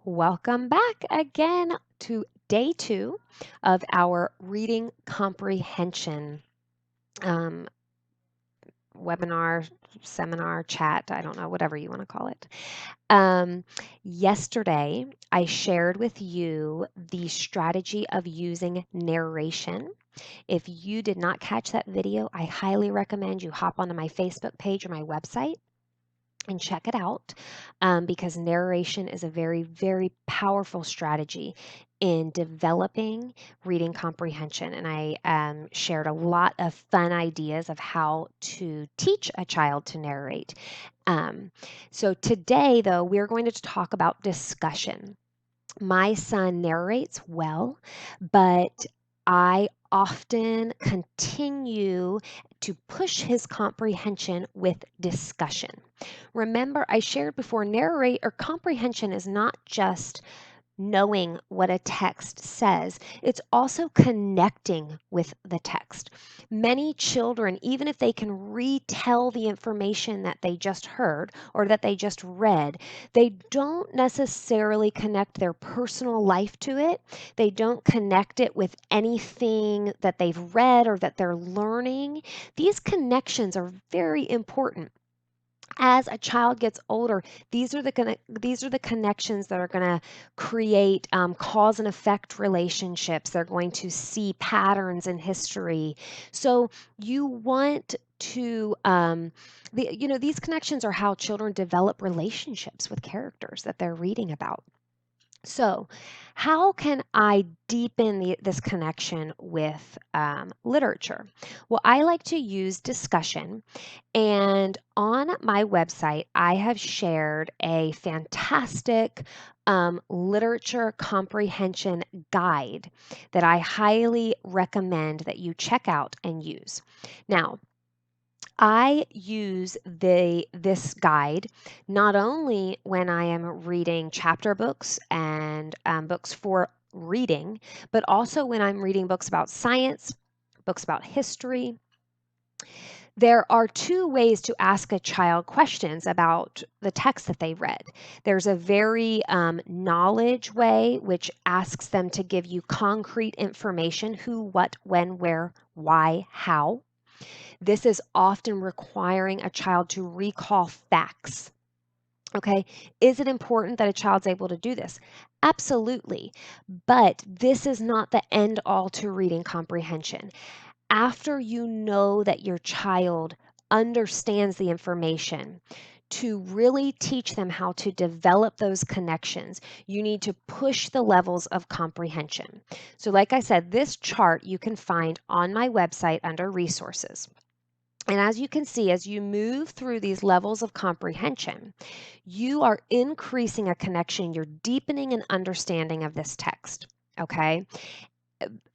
Welcome back again to day 2 of our reading comprehension um, webinar, seminar, chat. I don't know, whatever you want to call it. Yesterday, I shared with you the strategy of using narration. If you did not catch that video, I highly recommend you hop onto my Facebook page or my website and check it out because narration is a very, very powerful strategy in developing reading comprehension. And I shared a lot of fun ideas of how to teach a child to narrate. So today, though, we're going to talk about discussion. My son narrates well, but I often continue to push his comprehension with discussion. Remember, I shared before, narrate or comprehension is not just knowing what a text says, it's also connecting with the text. Many children, even if they can retell the information that they just heard or that they just read, they don't necessarily connect their personal life to it. They don't connect it with anything that they've read or that they're learning. These connections are very important. As a child gets older, these are the connections that are going to create cause and effect relationships. They're going to see patterns in history. So you want to these connections are how children develop relationships with characters that they're reading about. So, how can I deepen this connection with literature? Well, I like to use discussion. And on my website, I have shared a fantastic literature comprehension guide that I highly recommend that you check out and use. Now, I use this guide not only when I am reading chapter books and books for reading, but also when I'm reading books about science, books about history. There are two ways to ask a child questions about the text that they read. There's a very knowledge way, which asks them to give you concrete information: who, what, when, where, why, how. This is often requiring a child to recall facts. Okay, is it important that a child's able to do this? Absolutely. But this is not the end all to reading comprehension. After you know that your child understands the information, to really teach them how to develop those connections, you need to push the levels of comprehension. So, like I said, this chart you can find on my website under resources. And as you can see, as you move through these levels of comprehension, you are increasing a connection, you're deepening an understanding of this text. Okay?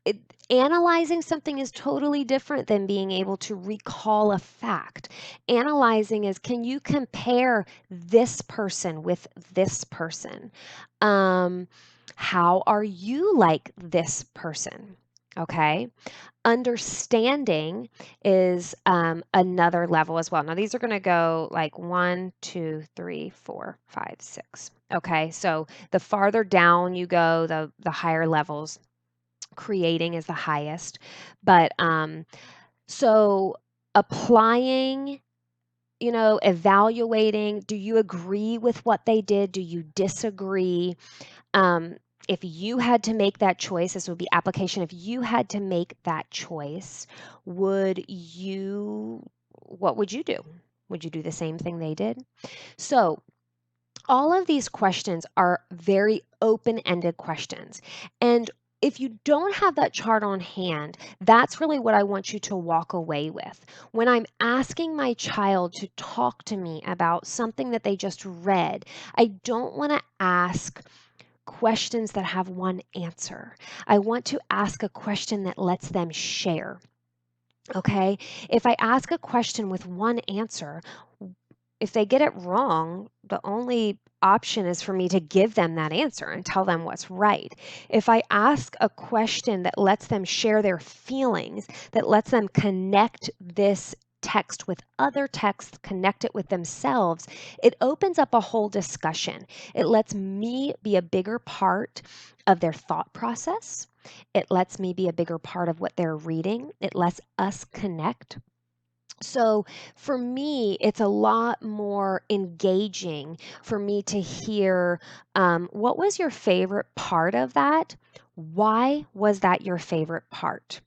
It, Analyzing something is totally different than being able to recall a fact. Analyzing is, can you compare this person with this person? How are you like this person? Okay. Understanding is another level as well. Now, these are going to go like 1, 2, 3, 4, 5, 6. Okay. So the farther down you go, the higher levels. Creating is the highest. But so applying, evaluating, do you agree with what they did? Do you disagree? Um, if you had to make that choice, this would be application. If you had to make that choice, what would you do? Would you do the same thing they did? So, all of these questions are very open-ended questions. And if you don't have that chart on hand, that's really what I want you to walk away with. When I'm asking my child to talk to me about something that they just read, I don't want to ask questions that have one answer. I want to ask a question that lets them share. Okay? If I ask a question with one answer, if they get it wrong, the only option is for me to give them that answer and tell them what's right. If I ask a question that lets them share their feelings, that lets them connect this text with other texts, connect it with themselves, it opens up a whole discussion. It lets me be a bigger part of their thought process. It lets me be a bigger part of what they're reading. It lets us connect. So for me, it's a lot more engaging for me to hear, what was your favorite part of that? Why was that your favorite part?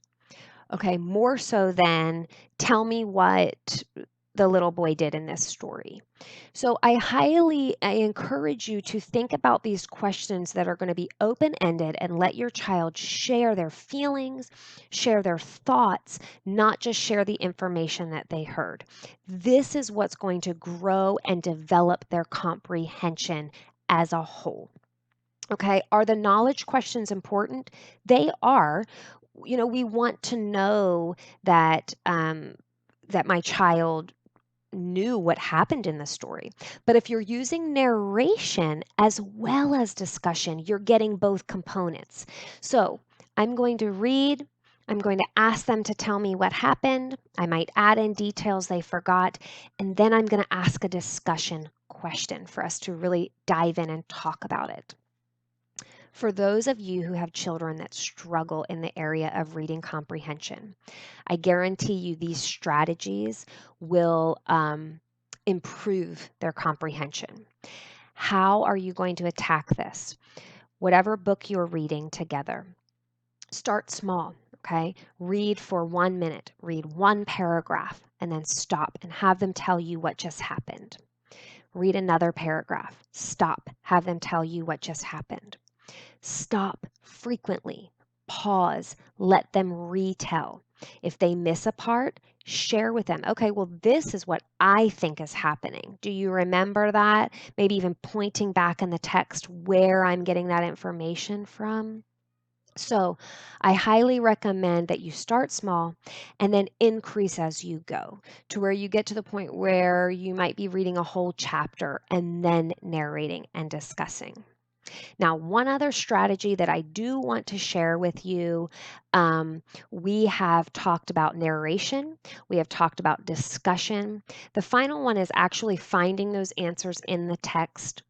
Okay, more so than tell me what the little boy did in this story. So I encourage you to think about these questions that are going to be open-ended and let your child share their feelings, share their thoughts, not just share the information that they heard. This is what's going to grow and develop their comprehension as a whole. Okay, are the knowledge questions important? They are. We want to know that my child knew what happened in the story. But if you're using narration as well as discussion, you're getting both components. So I'm going to read. I'm going to ask them to tell me what happened. I might add in details they forgot. And then I'm going to ask a discussion question for us to really dive in and talk about it. For those of you who have children that struggle in the area of reading comprehension, I guarantee you these strategies will improve their comprehension. How are you going to attack this? Whatever book you're reading together, start small, okay? Read for 1 minute, read one paragraph, and then stop and have them tell you what just happened. Read another paragraph, stop, have them tell you what just happened. Stop frequently, pause, let them retell. If they miss a part, share with them. Okay, well, this is what I think is happening. Do you remember that? Maybe even pointing back in the text where I'm getting that information from. So, I highly recommend that you start small and then increase as you go to where you get to the point where you might be reading a whole chapter and then narrating and discussing. Now, one other strategy that I do want to share with you, we have talked about narration, we have talked about discussion. The final one is actually finding those answers in the text.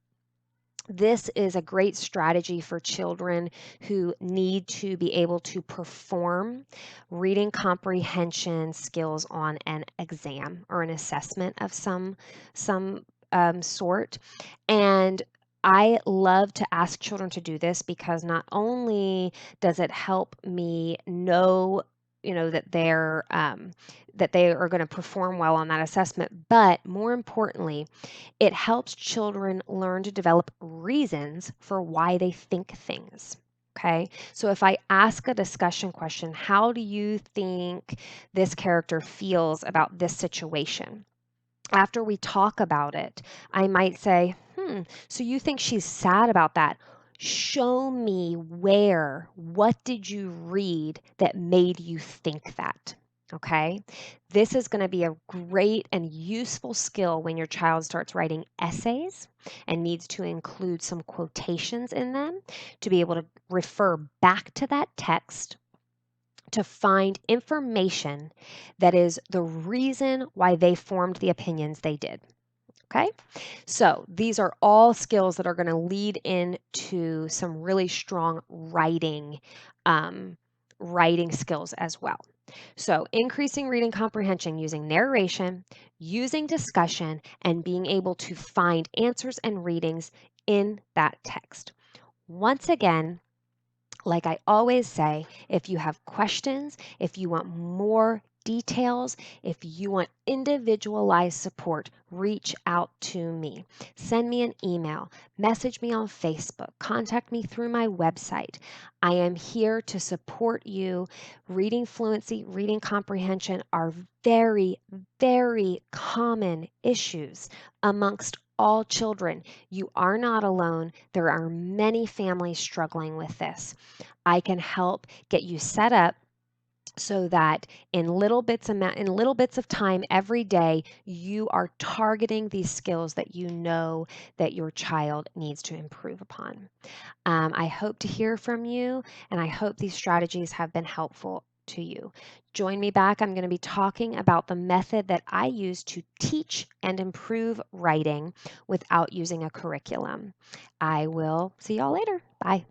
This is a great strategy for children who need to be able to perform reading comprehension skills on an exam or an assessment of some sort. And I love to ask children to do this because not only does it help me know, that they are going to perform well on that assessment, but more importantly, it helps children learn to develop reasons for why they think things. Okay, so if I ask a discussion question, how do you think this character feels about this situation? After we talk about it, I might say, so you think she's sad about that? Show me where, what did you read that made you think that? Okay, this is going to be a great and useful skill when your child starts writing essays and needs to include some quotations in them to be able to refer back to that text to find information that is the reason why they formed the opinions they did. Okay, so these are all skills that are going to lead into some really strong writing skills as well. So, increasing reading comprehension using narration, using discussion, and being able to find answers and readings in that text. Once again, like I always say, if you have questions, if you want more details, if you want individualized support, reach out to me. Send me an email, message me on Facebook, contact me through my website. I am here to support you. Reading fluency, reading comprehension are very, very common issues amongst all children. You are not alone. There are many families struggling with this. I can help get you set up so that in little bits of time every day, you are targeting these skills that you know that your child needs to improve upon. I hope to hear from you, and I hope these strategies have been helpful. to you. Join me back. I'm going to be talking about the method that I use to teach and improve writing without using a curriculum. I will see y'all later. Bye.